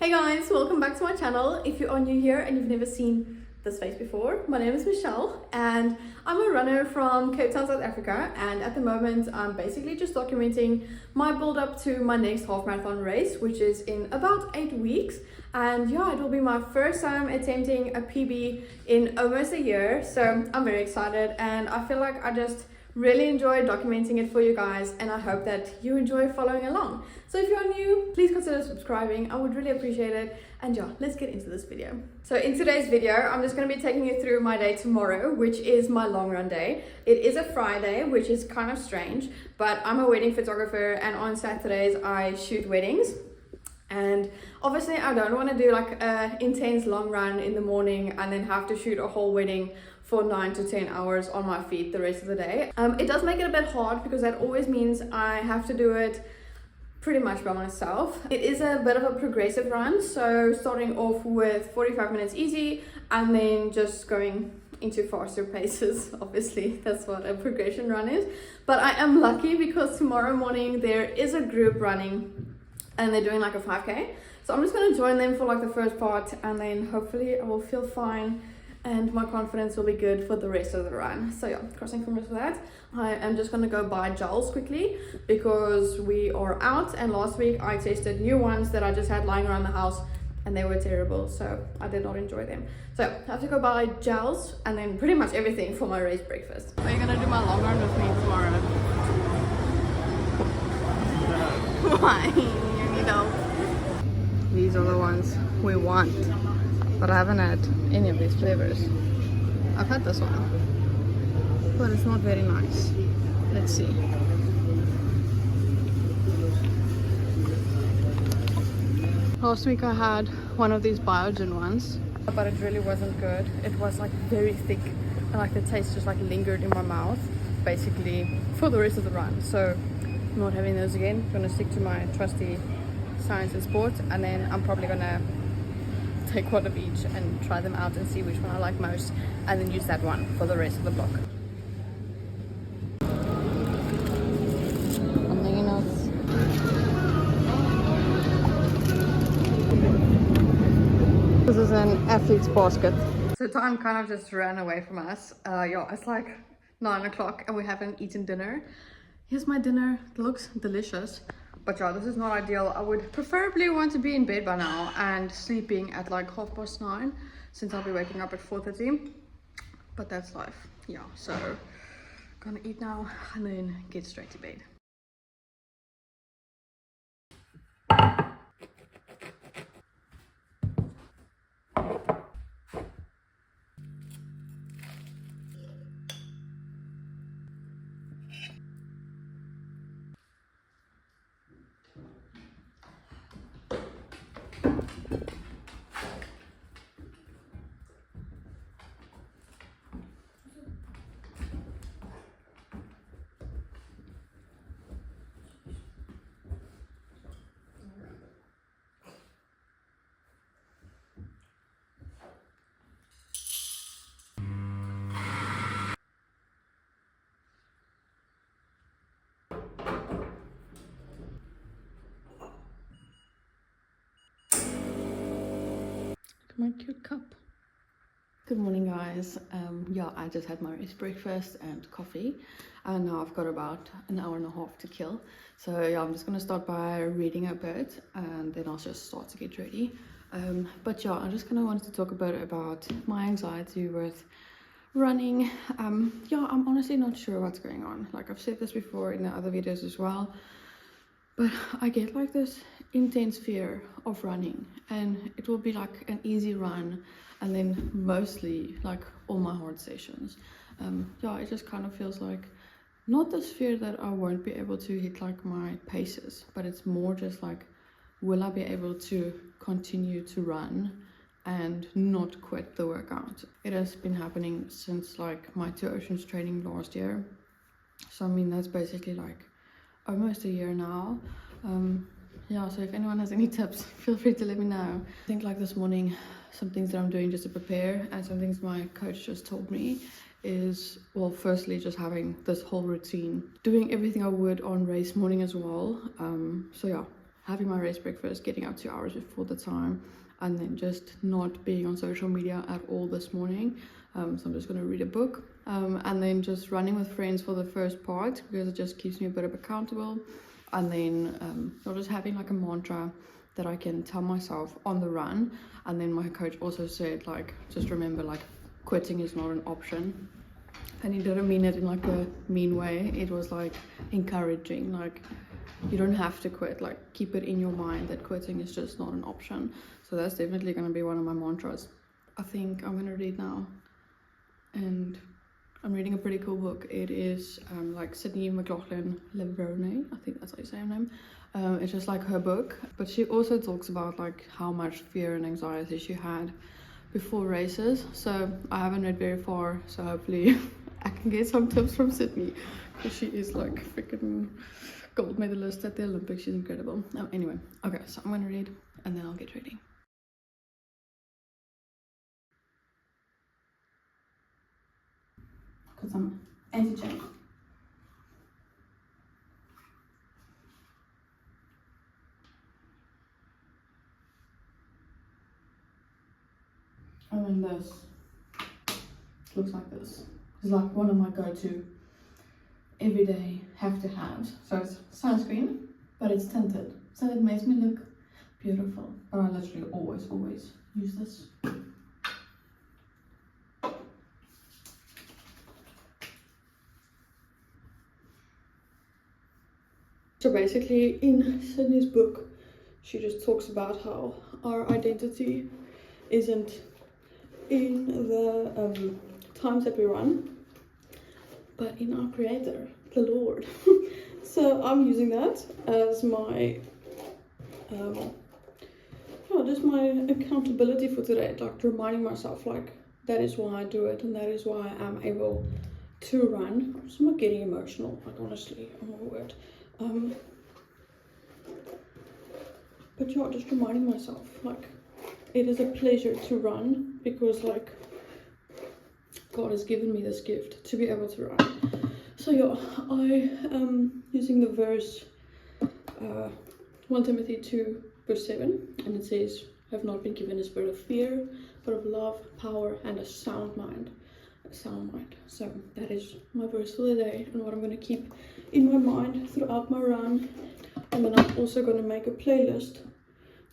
Hey guys, welcome back to my channel. If you are new here and you've never seen this face before, my name is Michelle and I'm a runner from Cape Town, South Africa, and at the moment I'm basically just documenting my build up to my next half marathon race, which is in about 8 weeks. And yeah, it will be my first time attempting a PB in almost a year, so I'm very excited and I feel like I just really enjoy documenting it for you guys, and I hope that you enjoy following along. So if you're new, please consider subscribing. I would really appreciate it. And yeah, let's get into this video. So in today's video, I'm just going to be taking you through my day tomorrow, which is my long run day. It is a Friday, which is kind of strange, but I'm a wedding photographer and on Saturdays I shoot weddings. And obviously I don't want to do like an intense long run in the morning and then have to shoot a whole wedding for 9 to 10 hours on my feet the rest of the day. It does make it a bit hard because that always means I have to do it pretty much by myself. It is a bit of a progressive run, so starting off with 45 minutes easy and then just going into faster paces. Obviously that's what a progression run is, but I am lucky because tomorrow morning there is a group running and they're doing like a 5k, so I'm just going to join them for like the first part, and then hopefully I will feel fine and my confidence will be good for the rest of the run. So yeah, crossing fingers for that. I am just gonna go buy gels quickly because we are out, and last week I tested new ones that I just had lying around the house and they were terrible, so I did not enjoy them. So I have to go buy gels and then pretty much everything for my race breakfast. Are you gonna do my long run with me tomorrow? Why? You need help. These are the ones we want, but I haven't had any of these flavors. I've had this one, but it's not very nice. Let's see. Last week I had one of these Biogen ones, but it really wasn't good. It was like very thick and like the taste just like lingered in my mouth basically for the rest of the run. So I'm not having those again. I'm gonna stick to my trusty Science and Sport, and then I'm probably gonna take one of each and try them out and see which one I like most, and then use that one for the rest of the block. Something else. This is an athlete's basket. So time kind of just ran away from us. Yeah, it's like 9 o'clock and we haven't eaten dinner. Here's my dinner. It looks delicious. But yeah, this is not ideal. I would preferably want to be in bed by now and sleeping at like 9:30, since I'll be waking up at 4:30. But that's life. Yeah, so gonna eat now and then get straight to bed. My cute cup. Good morning guys. Yeah, I just had my race breakfast and coffee, and now I've got about an hour and a half to kill. So yeah, I'm just gonna start by reading a bit and then I'll just start to get ready. But yeah, I just kind of wanted to talk a bit about my anxiety with running. Yeah, I'm honestly not sure what's going on. Like I've said this before in the other videos as well, but I get like this intense fear of running, and it will be like an easy run and then mostly like all my hard sessions. Yeah, it just kind of feels like not this fear that I won't be able to hit like my paces, but it's more just like, will I be able to continue to run and not quit the workout? It has been happening since like my Two Oceans training last year, so I mean that's basically like almost a year now. Yeah, so if anyone has any tips, feel free to let me know. I think like this morning, some things that I'm doing just to prepare, and some things my coach just told me is, well, firstly just having this whole routine, doing everything I would on race morning as well. So yeah, having my race breakfast, getting up 2 hours before the time, and then just not being on social media at all this morning. So I'm just going to read a book, and then just running with friends for the first part, because it just keeps me a bit accountable. And then not just having like a mantra that I can tell myself on the run. And then my coach also said, like, just remember, like, quitting is not an option. And he didn't mean it in like a mean way. It was like encouraging, like, you don't have to quit, like, keep it in your mind that quitting is just not an option. So that's definitely going to be one of my mantras. I think I'm going to read now, and I'm reading a pretty cool book. It is like Sydney McLaughlin Levrone, I think that's how you say her name. It's just like her book, but she also talks about like how much fear and anxiety she had before races. So I haven't read very far, so hopefully I can get some tips from Sydney, because she is like freaking gold medalist at the Olympics. She's incredible. Anyway, okay, so I'm gonna read and then I'll get ready. Because I'm anti-change. And then this looks like this. It's like one of my go-to everyday have to haves. So it's sunscreen, but it's tinted, so it makes me look beautiful. But I literally always use this. So basically in Sydney's book, she just talks about how our identity isn't in the times that we run, but in our creator, the Lord. So I'm using that as my just my accountability for today, like reminding myself, like, that is why I do it, and that is why I'm able to run. I'm just not getting emotional, like, honestly, I'm all weird. But yeah, just reminding myself, like, it is a pleasure to run, because like God has given me this gift to be able to run. So yeah, I am using the verse 1 Timothy 2 verse 7, and it says, I have not been given a spirit of fear, but of love, power, and a sound mind. So that is my verse for the day, and what I'm going to keep in my mind throughout my run. And then I'm also going to make a playlist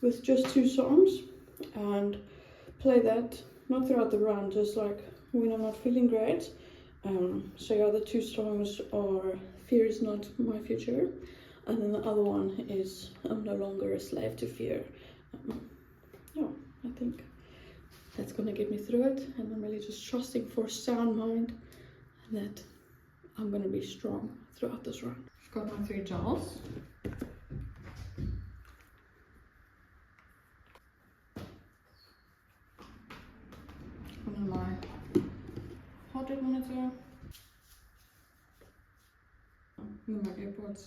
with just 2 songs and play that not throughout the run, just like when I'm not feeling great. So yeah, the 2 songs are Fear Is Not My Future, and then the other one is I'm No Longer a Slave to Fear. Yeah, I think that's gonna get me through it, and I'm really just trusting for a sound mind that I'm gonna be strong throughout this run. I've got my 3 gels. And then my heart rate monitor. And then my AirPods.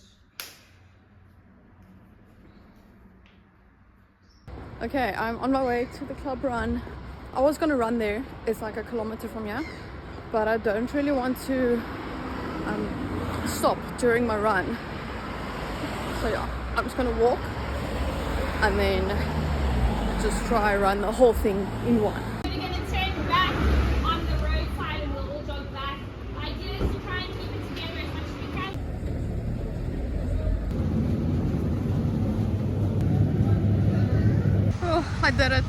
Okay, I'm on my way to the club run. I was gonna run there, it's like 1 kilometer from here, but I don't really want to stop during my run. So yeah, I'm just gonna walk and then just try run the whole thing in one. We're going to turn back on the roadside and we'll all jog back. The idea is to try and keep it together as much as we can. Oh, I did it.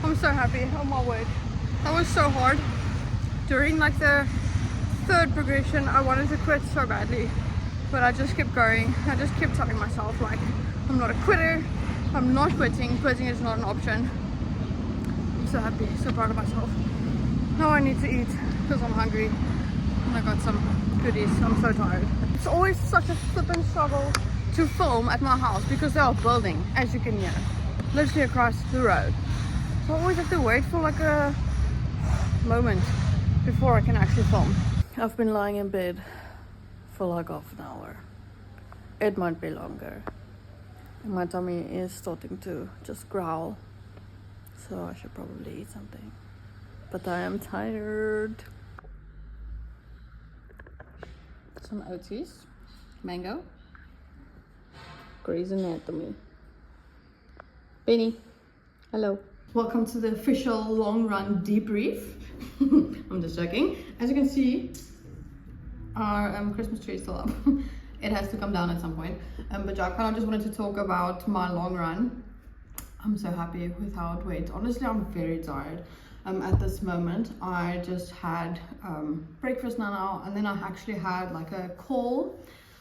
I'm so happy. Oh my word. That was so hard. During like the 3rd progression, I wanted to quit so badly, but I just kept going. I just kept telling myself, like, I'm not a quitter. I'm not quitting. Quitting is not an option. I'm so happy, so proud of myself. Now I need to eat because I'm hungry. And I got some goodies. I'm so tired. It's always such a flippin' struggle to film at my house because they are building, as you can hear, literally across the road. So I always have to wait for like a moment before I can actually film. I've been lying in bed for like half an hour. It might be longer. My tummy is starting to just growl, so I should probably eat something. But I am tired. Some oaties, mango, Grey's Anatomy. Benny, hello. Welcome to the official long run debrief. I'm just joking. As you can see, our Christmas tree is still up. It has to come down at some point. But yeah, I kind of just wanted to talk about my long run. I'm so happy with how it went. Honestly, I'm very tired. At this moment, I just had breakfast now, and then I actually had like a call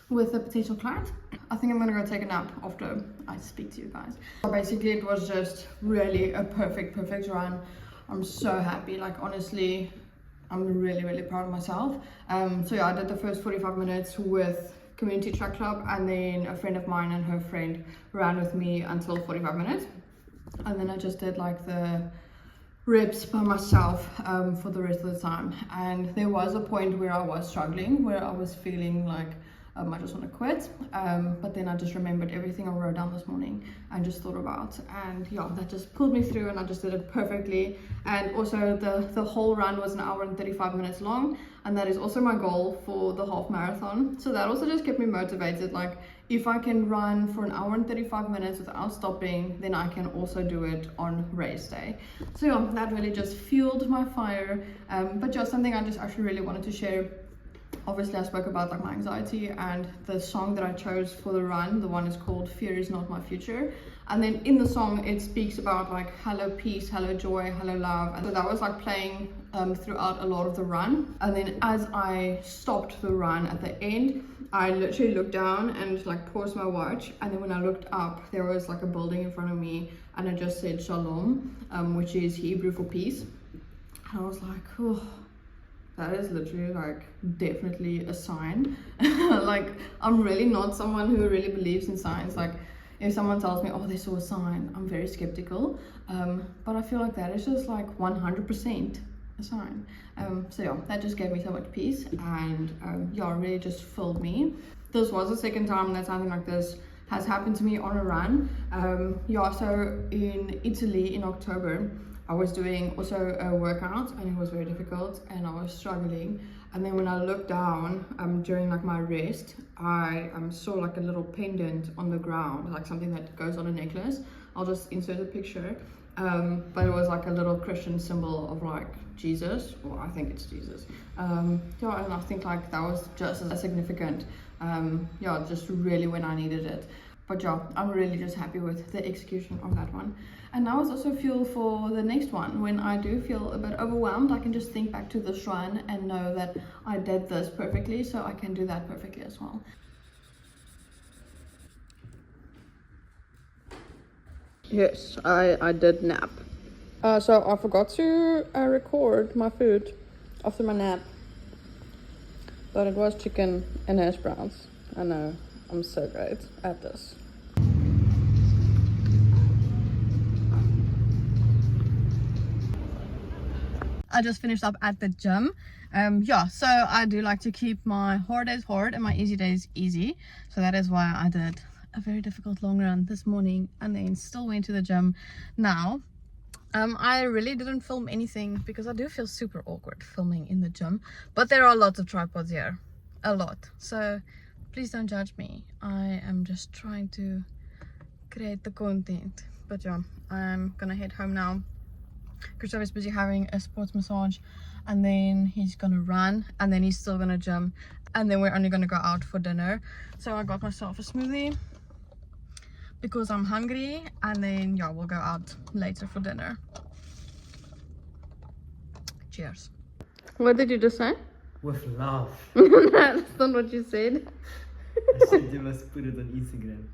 with a potential client. I think I'm gonna go take a nap after I speak to you guys. So basically, it was just really a perfect run. I'm so happy. Like honestly, I'm really proud of myself. So yeah, I did the first 45 minutes with Community Track Club, and then a friend of mine and her friend ran with me until 45 minutes. And then I just did like the reps by myself for the rest of the time. And there was a point where I was struggling, where I was feeling like I just want to quit, but then I just remembered everything I wrote down this morning and just thought about, and yeah, that just pulled me through, and I just did it perfectly. And also the whole run was 1 hour and 35 minutes long, and that is also my goal for the half marathon. So that also just kept me motivated. Like if I can run for 1 hour and 35 minutes without stopping, then I can also do it on race day. So yeah, that really just fueled my fire. But just something I just actually really wanted to share. Obviously, I spoke about like my anxiety, and the song that I chose for the run, the one is called Fear Is Not My Future. And then in the song, it speaks about like hello peace, hello joy, hello love. And so that was like playing throughout a lot of the run. And then as I stopped the run at the end, I literally looked down and like paused my watch. And then when I looked up, there was like a building in front of me, and it just said Shalom, which is Hebrew for peace. And I was like, oh, that is literally like definitely a sign. Like I'm really not someone who really believes in signs. Like if someone tells me, oh, they saw a sign, I'm very skeptical. But I feel like that is just like 100% a sign. So yeah, that just gave me so much peace, and yeah, it really just filled me. This was the second time that something like this has happened to me on a run. Yeah, so in Italy in October, I was doing also a workout, and it was very difficult, and I was struggling. And then when I looked down during like my rest, I saw like a little pendant on the ground, like something that goes on a necklace. I'll just insert a picture. But it was like a little Christian symbol of like Jesus, or I think it's Jesus. Yeah, and I think like that was just as significant. Yeah, just really when I needed it. But yeah, I'm really just happy with the execution of that one. And now it's also fuel for the next one. When I do feel a bit overwhelmed, I can just think back to this run and know that I did this perfectly, so I can do that perfectly as well. Yes, I did nap. So I forgot to record my food after my nap. But it was chicken and hash browns. I know, I'm so great at this. I just finished up at the gym. Yeah, so I do like to keep my hard days hard and my easy days easy. So that is why I did a very difficult long run this morning, and then still went to the gym now. I really didn't film anything because I do feel super awkward filming in the gym, but there are lots of tripods here, a lot. So please don't judge me. I am just trying to create the content. But yeah, I'm gonna head home now. Christoph is busy having a sports massage, and then he's gonna run, and then he's still gonna gym, and then we're only gonna go out for dinner. So I got myself a smoothie because I'm hungry, and then yeah, we'll go out later for dinner. Cheers. What did you just say? With love. That's not what you said. I said you must put it on Instagram.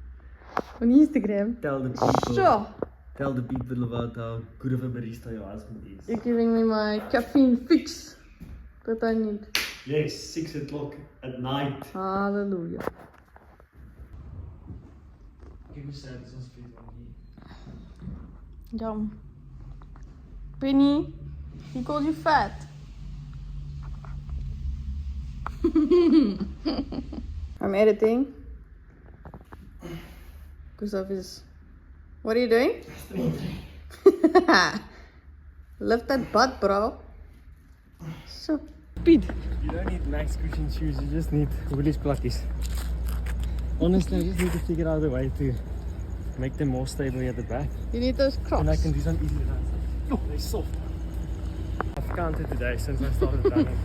On Instagram? Tell the people. Sure. Tell the people about how good of a barista your husband is. You're giving me my caffeine fix that I need. Yes, 6 o'clock at night. Hallelujah. Give me some sweet one. Yum. Penny, he called you fat. I'm editing. Gustav is... What are you doing? Lift that butt, bro. So speed. You don't need nice cushion shoes, you just need Willy's platties. Honestly, I just need to figure out a way to make them more stable at the back. You need those crocs. And I can do some easy runs. Oh, they're soft. I've counted today since I started running.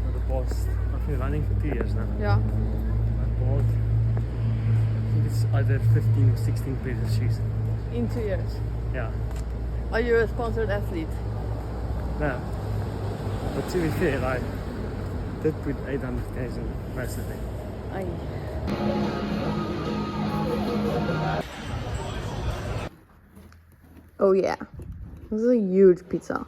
For the past, I've been running for 2 years now. Yeah. I bought, I think it's either 15 or 16 pairs of shoes. In 2 years. Yeah. Are you a sponsored athlete? No. But to be fair, I did put 800 k's in most of it. Aye. Oh yeah. This is a huge pizza.